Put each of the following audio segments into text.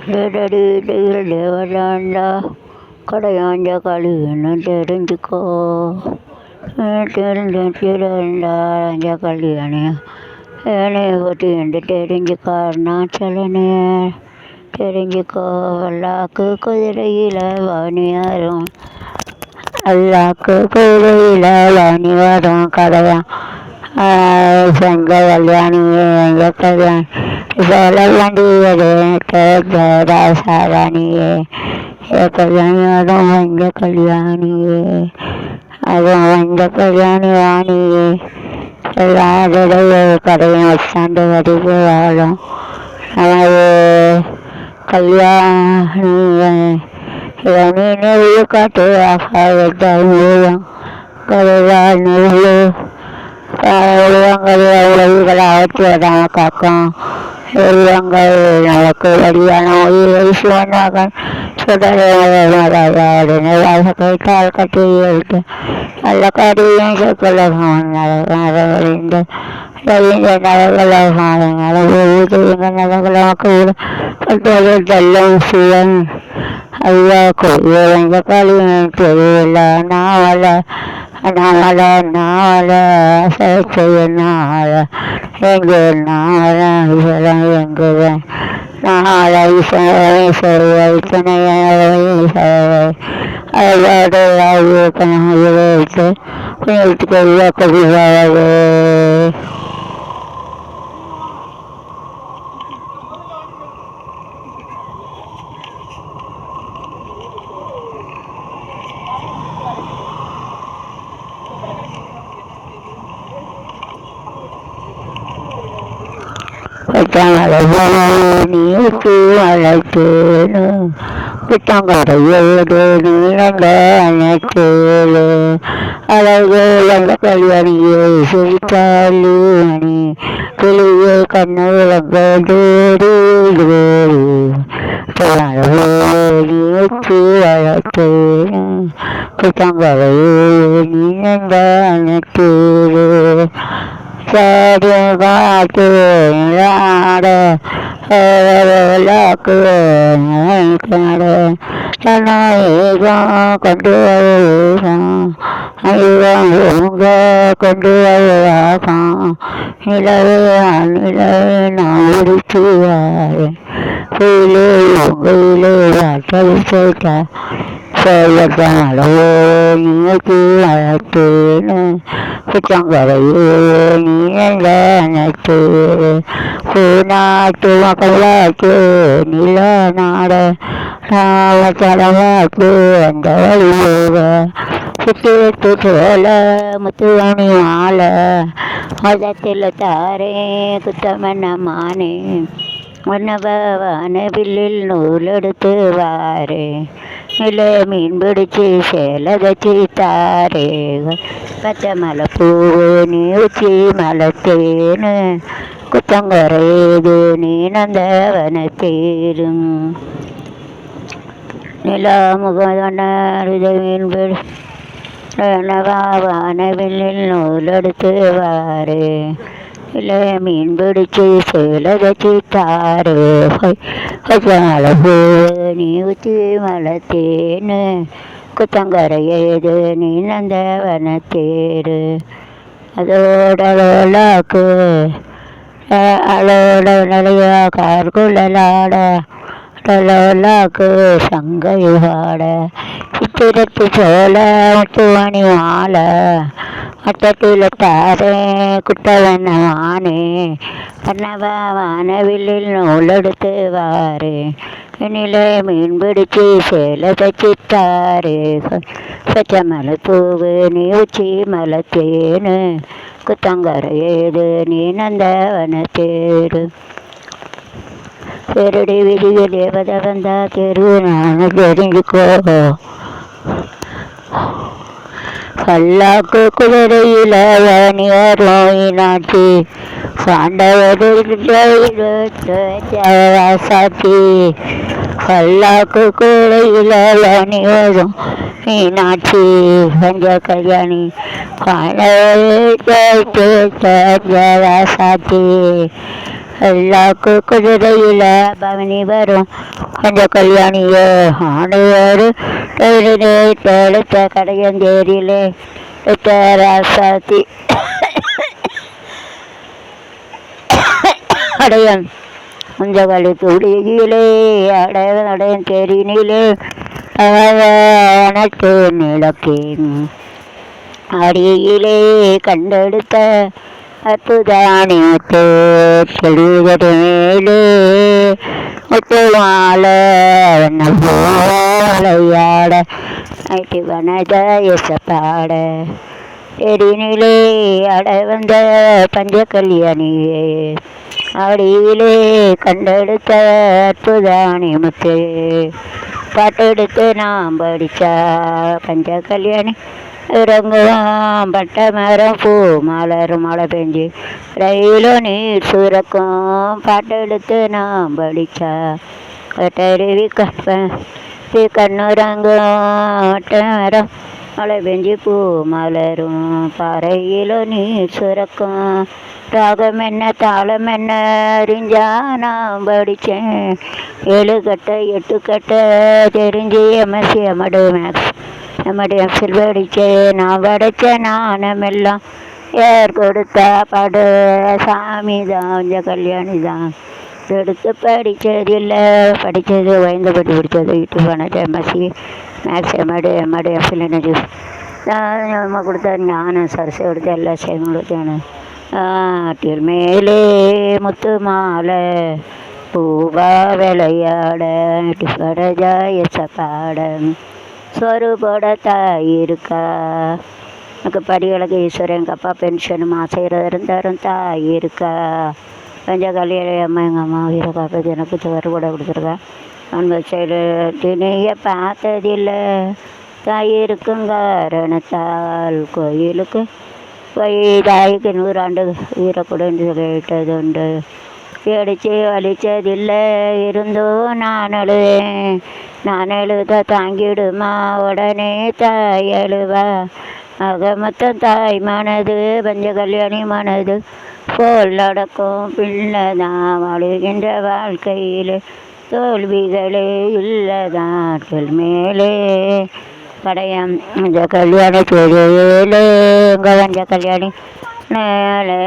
டேடடி tail தேவதாண்டா கடையாஞ்ச களின்னு தெரிஞ்சுக்கோ. தெரிஞ்சுடா கல்யாணி ஏனே ஒட்டிண்டு தெரிஞ்சுக்காருனா சொல்லனே தெரிஞ்சுக்கோ. அல்லாக்கு குதிரையில் வாணி வரும், அல்லாக்கு குதிரையில் வாணி வரும் கடையான் செஞ்ச கல்யாணியே எங்க கல்யாணி வேலை வண்டியதே ராசாராணியே கல்யாணி அதுவும் எங்க கல்யாணியே அதுவும் எங்க கல்யாணி வாணியே எல்லாருடைய கடையும் வச்சாண்டு வடிவு வாழும் நமது கல்யாணியே. நீ நெல்லு காட்டு ஆகாயம் மூலம் கருவா நெல்லு உலகிகளை ஆற்றி வராம காக்கும் எல்லங்கள் நமக்கு வழியான உயிரை சிவனாகன் சுடராடு நிலாக கைத்தால் கட்டி எழுத்து நல்ல கடியும் சொற்கலகம் நலவழிந்த நலகலம் சிவன் ஐயா கோயில களியும் தெரியல நாவல நாவல நாவல செய்ய நாவல எங்க நாவல எங்குவ நாளை சேவை துணையை சேவை அதோடு வைத்து கொள்ள கொள்வாவே. நீக்கு அழைத்தேனு குத்தங்கரையோடு நீண்ட அழைத்தேனு அழகு எங்க கல்யாணியே சிரித்தாளி மணி கிளியே கண்ணு விளங்கோடு நீக்கு அழைத்தேனு குத்தங்கரையோடு நீண்ட அழைத்தேனு சாடு காத்து கொண்டு கொண்டு நிலவே நிலவே நான் உடுத்துவாரு கோயிலே கோயிலே வாட்டல் போட்டா சொல்லத்தாலோ நீக்கு அழைத்தேனு குத்தங்கரையே நீ அழைத்து பூநாட்டு மக்களாக்கு நில நாட நாமத்தளவாக்கு அந்த வழியோக சுத்து போல முத்துவணி மாலை மதத்தில் தாரே குத்தமன்ன மானே உன்னவான வில்லில் நூலெடுத்து வாரே நில மீன் பிடிச்சி சேலை தச்சு தாரே பச்சை மலை பூவு நீ உச்சி மலத்தேனு குத்தங்கரையது நீ நந்தவனத்தேரும் நிலா முகவனருத மீன் பிடிவானவில்லில் நூலெடுத்து வாரே இல்லை மீன் பிடிச்சி சேலை தச்சு தாரே மலை பூவு நீ உச்சி மலத்தேனு குத்தங்கரையது நீ நந்தவனத்தேரு அதோடலாக்கு அலோட நிலையா கார்குழலாட டலோலாக்கு சங்கையுகாட சித்திரத்து போல முத்துவணி மாலை மட்டத்தில் தாரே குட்டவண்ண மானே கண்ணவானவில்லில் நூலெடுத்து வாரே நிலை மீன் பிடிச்சி சேலை தச்சித்தாரே பச்சை மலை பூவு நீ உச்சி மலத்தேனு குத்தங்கரையேது நீ நந்தவனத்தேரு பெருடி விதியில் தேவதை வந்தா தெரு நான் தெரிஞ்சுக்கோ. பல்லாக்கு குதிரையில வாணியரோய் நாட்டி சாண்டவராசாத்தி பல்லாக்கு குதிரையில வாணியரும் மீனாட்சி பஞ்ச கல்யாணி சாத்தி எல்லாக்கு குதிரையில பவனி வரும் கொஞ்சம் கல்யாணியே ஆணையாரு தெளித்த கடையந்தேரியிலே ராசாத்தி அடையன் கொஞ்சம் களி துடியிலே அடையன் தேரினிலே அனத்து நிலக்கே அடியிலே கண்டெடுத்த அற்புதானி முத்து தெளிவது மேலே முத்துவாழ போலையாட நைட்டு வனத எசப்பாட எரிநிலே அட வந்த பஞ்ச கல்யாணியே அடியிலே கண்டெடுத்த அற்புதானி முத்து பாட்டெடுத்து நாம் படித்தா பஞ்ச கல்யாணி இறங்குவான் பட்ட மரம் பூ மலரும் மழை பெஞ்சு ரயிலும் நீர் சுரக்கும் பாட்டெடுத்து நாம் படித்தா கட்டருவி கண்ணுறங்கும் பட்ட மரம் மழை பெஞ்சு பூ மலரும் பாறையிலும் நீர் சுரக்கும் ராகம் என்ன தாளம் என்ன அறிஞ்சா நான் படித்தேன் 7 கட்ட 8 கட்ட தெரிஞ்சு எம்எஸ்சி எம்எஸ்சில் படித்தேன் நான் படித்த நாணமெல்லாம் யார் கொடுத்தா படு சாமி தான் கொஞ்சம் கல்யாணி தான் எடுத்து படித்ததில்லை படித்தது பயந்துபட்டு படித்தது யூடியூப் பண்ணது எம்எஸ்சி மேக்ஸ் எம்எஸ்சில் என்னது நம்ம கொடுத்த ஞானம் சரசு கொடுத்த எல்லா விஷயங்களும் கொடுத்தேன் ஆட்டில் மேலே முத்து மாலை பூவா விளையாட படஜாய சப்பாடம் சொரு போட தாயிருக்கா எனக்கு படிகளுக்கு ஈஸ்வரன் எங்கள் அப்பா பென்ஷன் மாதம் 20 தரும் தாயிருக்கா கொஞ்சம் கல்யாணி அம்மா எங்கள் அம்மா உயிரை காப்பது எனக்கு சொரு கூட கொடுத்துருக்கா அவங்க சைடு திணைய பார்த்ததில்லை தாயிருக்கும் காரணத்தால் கோயிலுக்கு போய் தாய்க்கு 100 ஆண்டு உயிரை கொடுன்னு கேட்டது உண்டு பேடிச்சு வலிச்சதில்லை இருந்தும் நான் எழுத தாங்கிடுமா உடனே தாய் எழுவா ஆக மொத்தம் தாய் மனது பஞ்ச கல்யாணி மனது போல் நடக்கும் பிள்ளைதான் வாழுகின்ற வாழ்க்கையில் தோல்விகளே இல்லைதான் மேலே கடையம் இந்த கல்யாணி தெரியலே எங்க வந்த கல்யாணி மேலே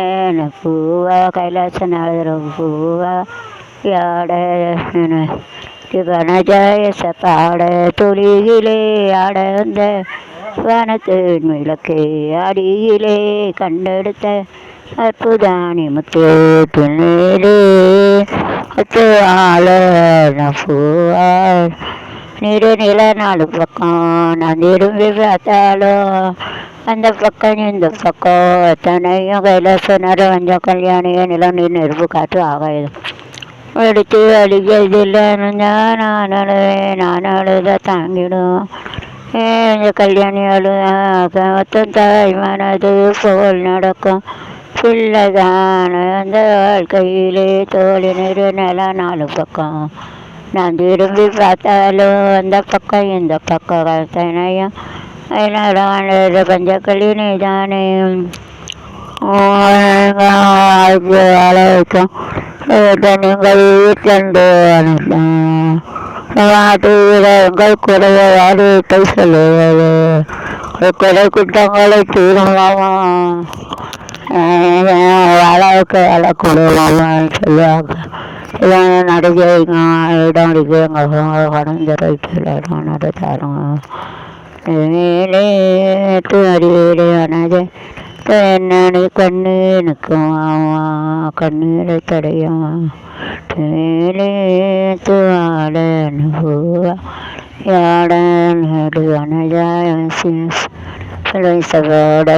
பூவா கைலாச நாளும் பூவா யாட கணஜாயச பாட துளியிலே ஆட வந்த வனத்து விளக்கே அடியிலே கண்டெடுத்த அற்புதானி முத்து துணிலே முத்து ஆள பூவா நீரு நில 4 பக்கம் நான் திரும்பி பார்த்தாலும் அந்த பக்கம் இந்த பக்கம் எத்தனையும் கைலாசனர் வந்த கல்யாணியை நிலம் நீர் நெருப்பு காற்று ஆகாயம் எடுத்து அடிக்கிறதில்லை நான் அழுத தாங்கிடும் இந்த கல்யாணி மொத்தம் தாய் மனது போல் நடக்கும் பிள்ளைதான் அந்த வாழ்க்கையிலே தோழி நீர் நில 4 பக்கம் நான் திரும்பி பார்த்தாலும் அந்த பக்கம் இந்த பக்கம் கத்தனையும் என்னோட பஞ்ச கல்யாணி தானே அழைக்கும் நீங்கள் வீட்டிலண்டு எங்கள் குறைய வாரியத்தை சொல்லுவது குறை குற்றங்களை தீரலாமா அளவுக்கு வளக்கூடலாமான்னு சொல்லுவாங்க நடிகைங்க இடம் அடிக்க எங்கள் கடந்த ரைட்டில் இடம் நடத்தாருங்க மேலே அடியானது என்னை கண்ணீனுக்கும் கண்ணீரை தடையும் மேலே துவாட யாட நடு அனஜாய சபோட